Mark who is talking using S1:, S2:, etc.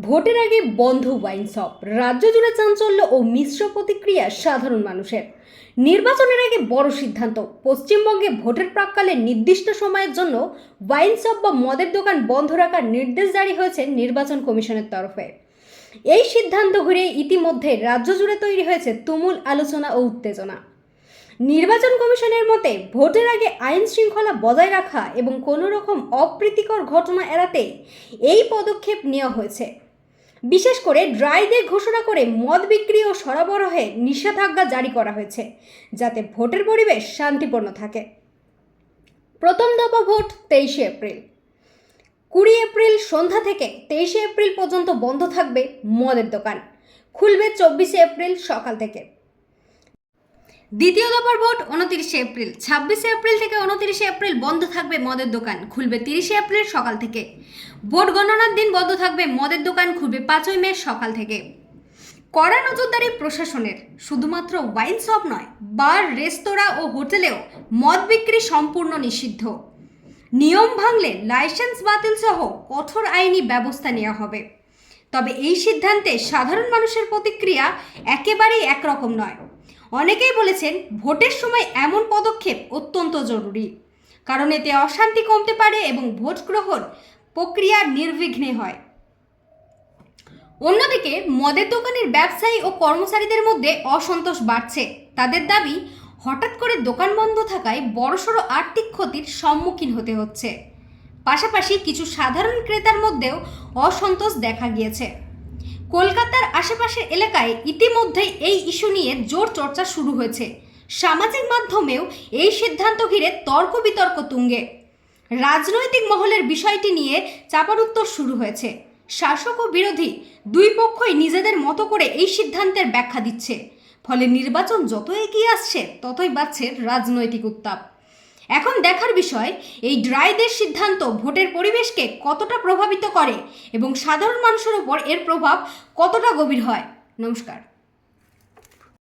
S1: ভোটের আগে বন্ধ ওয়াইন শপ, রাজ্য জুড়ে চাঞ্চল্য ও মিশ্র প্রতিক্রিয়া সাধারণ মানুষের। নির্বাচনের আগে বড় সিদ্ধান্ত, পশ্চিমবঙ্গে ভোটের প্রাক্কালে নির্দিষ্ট সময়ের জন্য ওয়াইন শপ বা মদের দোকান বন্ধ রাখার নির্দেশ জারি হয়েছে নির্বাচন কমিশনের তরফে। এই সিদ্ধান্ত ঘিরে ইতিমধ্যে রাজ্য জুড়ে তৈরি হয়েছে তুমুল আলোচনা ও উত্তেজনা। নির্বাচন কমিশনের মতে ভোটের আগে আইন শৃঙ্খলা বজায় রাখা এবং কোনো রকম অপ্রীতিকর ঘটনা এড়াতে এই পদক্ষেপ নেওয়া হয়েছে। বিশেষ করে ড্রাই ডে ঘোষণা করে মদ বিক্রি ও সরবরাহে নিষেধাজ্ঞা জারি করা হয়েছে, যাতে ভোটের পরিবেশ শান্তিপূর্ণ থাকে। প্রথম দফা ভোট 23 এপ্রিল। 20 এপ্রিল সন্ধ্যা থেকে 23 এপ্রিল পর্যন্ত বন্ধ থাকবে মদের দোকান, খুলবে 24 এপ্রিল সকাল থেকে। দ্বিতীয় দফার ভোট 29 এপ্রিল। 26 এপ্রিল থেকে 29 এপ্রিল বন্ধ থাকবে মদের দোকান, খুলবে 30 এপ্রিল সকাল থেকে। ভোট গণনার দিন বন্ধ থাকবে মদের দোকান, খুলবে 5 মে সকাল থেকে। কড়া নজরদারি প্রশাসনের। শুধুমাত্র ওয়াইন শপ নয়, বার, রেস্তোরাঁ ও হোটেলেও মদ বিক্রি সম্পূর্ণ নিষিদ্ধ। নিয়ম ভাঙলে লাইসেন্স বাতিল সহ কঠোর আইনি ব্যবস্থা নেওয়া হবে। তবে এই সিদ্ধান্তে সাধারণ মানুষের প্রতিক্রিয়া একেবারেই একরকম নয়। অনেকেই বলেছেন ভোটের সময় এমন পদক্ষেপ অত্যন্ত জরুরি, কারণ এতে অশান্তি কমতে পারে এবং ভোট গ্রহণ প্রক্রিয়া নির্বিঘ্নে হয়। অন্যদিকে মদের দোকানের ব্যবসায়ী ও কর্মচারীদের মধ্যে অসন্তোষ বাড়ছে। তাদের দাবি, হঠাৎ করে দোকান বন্ধ থাকায় বড়সড় আর্থিক ক্ষতির সম্মুখীন হতে হচ্ছে। পাশাপাশি কিছু সাধারণ ক্রেতার মধ্যেও অসন্তোষ দেখা গিয়েছে। কলকাতার আশেপাশের এলাকায় ইতিমধ্যেই এই ইস্যু নিয়ে জোর চর্চা শুরু হয়েছে। সামাজিক মাধ্যমেও এই সিদ্ধান্ত ঘিরে তর্ক বিতর্ক তুঙ্গে। রাজনৈতিক মহলের বিষয়টি নিয়ে চাপানুত্তর শুরু হয়েছে। শাসক ও বিরোধী দুই পক্ষই নিজেদের মতো করে এই সিদ্ধান্তের ব্যাখ্যা দিচ্ছে। ফলে নির্বাচন যত এগিয়ে আসছে ততই বাড়ছে রাজনৈতিক উত্তাপ। এখন দেখার বিষয়, এই ড্রাই ডের সিদ্ধান্ত ভোটের পরিবেশকে কতটা প্রভাবিত করে এবং সাধারণ মানুষের উপর এর প্রভাব কতটা গভীর হয়। নমস্কার।